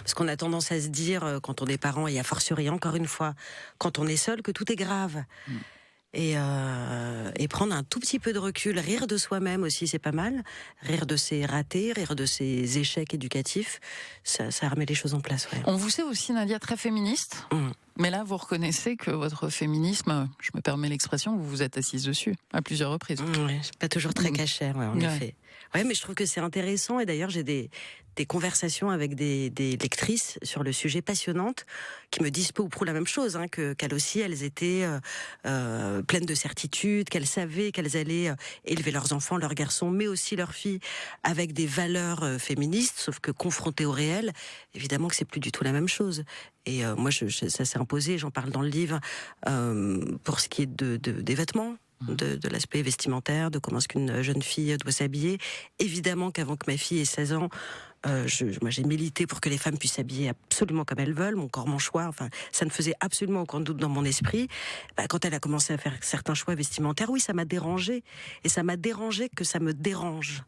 Parce qu'on a tendance à se dire, quand on est parent, et a fortiori encore une fois, quand on est seul, que tout est grave. Et prendre un tout petit peu de recul, rire de soi-même aussi, c'est pas mal. Rire de ses ratés, rire de ses échecs éducatifs, ça remet les choses en place. Ouais. On vous sait aussi, Nadia, très féministe. Mais là, vous reconnaissez que votre féminisme, je me permets l'expression, vous vous êtes assise dessus à plusieurs reprises. Ouais, c'est pas toujours très cachère, en effet. Ouais, mais je trouve que c'est intéressant, et d'ailleurs j'ai des conversations avec des lectrices sur le sujet passionnantes qui me disent peu ou prou la même chose, qu'elles aussi, elles étaient pleines de certitudes, qu'elles savaient qu'elles allaient élever leurs enfants, leurs garçons, mais aussi leurs filles avec des valeurs féministes, sauf que confrontées au réel, évidemment que c'est plus du tout la même chose. Et moi, ça s'est imposé, j'en parle dans le livre, pour ce qui est des vêtements, de l'aspect vestimentaire, de comment est-ce qu'une jeune fille doit s'habiller. Évidemment qu'avant que ma fille ait 16 ans, moi j'ai milité pour que les femmes puissent s'habiller absolument comme elles veulent, mon corps, mon choix, enfin ça ne faisait absolument aucun doute dans mon esprit. Quand elle a commencé à faire certains choix vestimentaires, oui, ça m'a dérangé, et ça m'a dérangé que ça me dérange.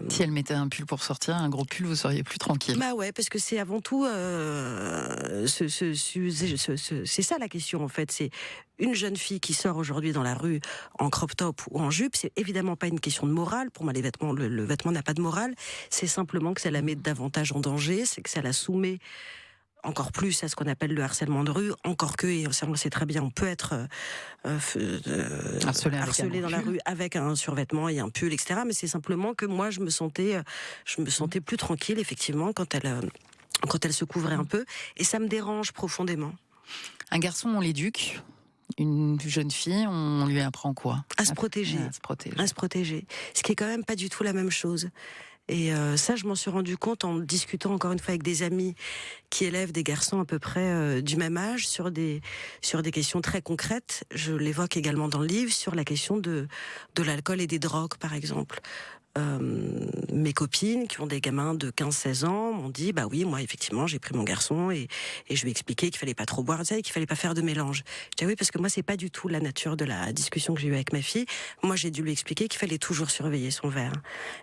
Si elle mettait un pull pour sortir, un gros pull, vous seriez plus tranquille. Bah ouais, parce que c'est avant tout, c'est ça la question en fait. C'est une jeune fille qui sort aujourd'hui dans la rue en crop top ou en jupe. C'est évidemment pas une question de morale. Pour moi, les vêtements, le vêtement n'a pas de morale. C'est simplement que ça la met davantage en danger. C'est que ça la soumet encore plus à ce qu'on appelle le harcèlement de rue, encore que, et on le sait très bien, on peut être harcelé dans la rue avec un survêtement et un pull, etc. Mais c'est simplement que moi, je me sentais plus tranquille, effectivement, quand elle se couvrait un peu, et ça me dérange profondément. Un garçon, on l'éduque. Une jeune fille, on lui apprend quoi ? À se protéger. À se protéger. Ce qui est quand même pas du tout la même chose. Et ça, je m'en suis rendu compte en discutant encore une fois avec des amis qui élèvent des garçons à peu près du même âge sur des questions très concrètes. Je l'évoque également dans le livre sur la question de l'alcool et des drogues, par exemple. Mes copines qui ont des gamins de 15-16 ans m'ont dit bah oui, moi effectivement j'ai pris mon garçon et je lui ai expliqué qu'il fallait pas trop boire, et qu'il fallait pas faire de mélange. Je dis oui, parce que moi c'est pas du tout la nature de la discussion que j'ai eue avec ma fille. Moi j'ai dû lui expliquer qu'il fallait toujours surveiller son verre.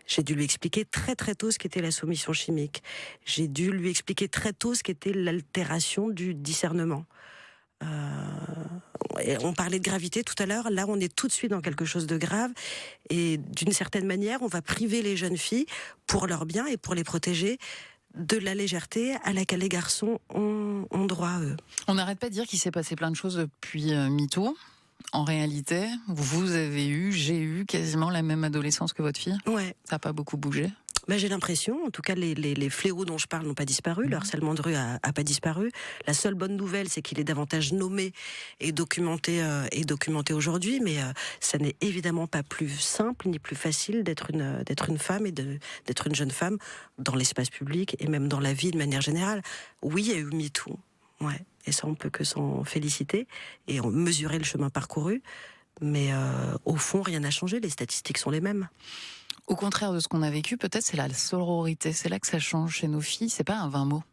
J'ai dû lui expliquer très très tôt ce qu'était la soumission chimique. J'ai dû lui expliquer très tôt ce qu'était l'altération du discernement. On parlait de gravité tout à l'heure, là on est tout de suite dans quelque chose de grave, et d'une certaine manière on va priver les jeunes filles, pour leur bien et pour les protéger, de la légèreté à laquelle les garçons ont droit, eux. On n'arrête pas de dire qu'il s'est passé plein de choses depuis MeToo. En réalité, j'ai eu quasiment la même adolescence que votre fille. Ouais. Ça n'a pas beaucoup bougé. J'ai l'impression, en tout cas, les fléaux dont je parle n'ont pas disparu, le harcèlement de rue a pas disparu. La seule bonne nouvelle, c'est qu'il est davantage nommé et documenté aujourd'hui, mais ça n'est évidemment pas plus simple ni plus facile d'être une femme et d'être une jeune femme dans l'espace public et même dans la vie de manière générale. Oui, il y a eu MeToo, ouais, et ça on peut que s'en féliciter et en mesurer le chemin parcouru, mais au fond rien n'a changé, les statistiques sont les mêmes. Au contraire de ce qu'on a vécu, peut-être c'est la sororité. C'est là que ça change chez nos filles. C'est pas un vain mot.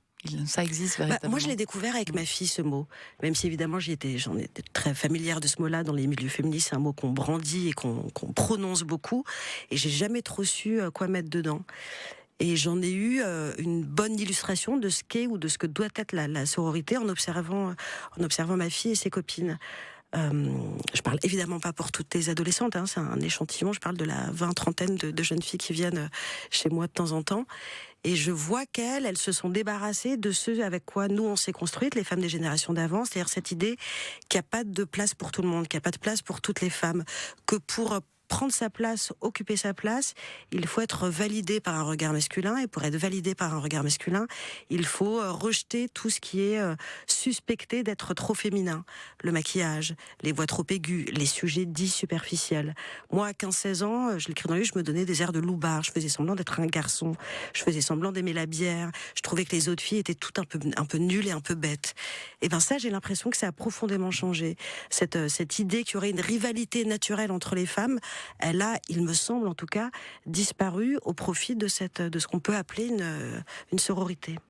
Ça existe véritablement. Moi, je l'ai découvert avec ma fille, ce mot. Même si évidemment, j'en étais très familière de ce mot-là dans les milieux féministes. C'est un mot qu'on brandit et qu'on prononce beaucoup. Et j'ai jamais trop su quoi mettre dedans. Et j'en ai eu une bonne illustration de ce qu'est ou de ce que doit être la sororité en observant ma fille et ses copines. Je parle évidemment pas pour toutes les adolescentes, c'est un échantillon, je parle de la trentaine de jeunes filles qui viennent chez moi de temps en temps, et je vois qu'elles se sont débarrassées de ce avec quoi nous on s'est construites, les femmes des générations d'avant, c'est-à-dire cette idée qu'il n'y a pas de place pour tout le monde, qu'il n'y a pas de place pour toutes les femmes, que pour prendre sa place, occuper sa place, il faut être validé par un regard masculin, et pour être validé par un regard masculin, il faut rejeter tout ce qui est suspecté d'être trop féminin. Le maquillage, les voix trop aiguës, les sujets dits superficiels. Moi, à 15-16 ans, je l'écris dans le livre, je me donnais des airs de loupard, je faisais semblant d'être un garçon, je faisais semblant d'aimer la bière, je trouvais que les autres filles étaient toutes un peu nulles et un peu bêtes. Et ben ça, j'ai l'impression que ça a profondément changé. Cette idée qu'il y aurait une rivalité naturelle entre les femmes, elle a, il me semble en tout cas, disparu au profit de ce qu'on peut appeler une sororité.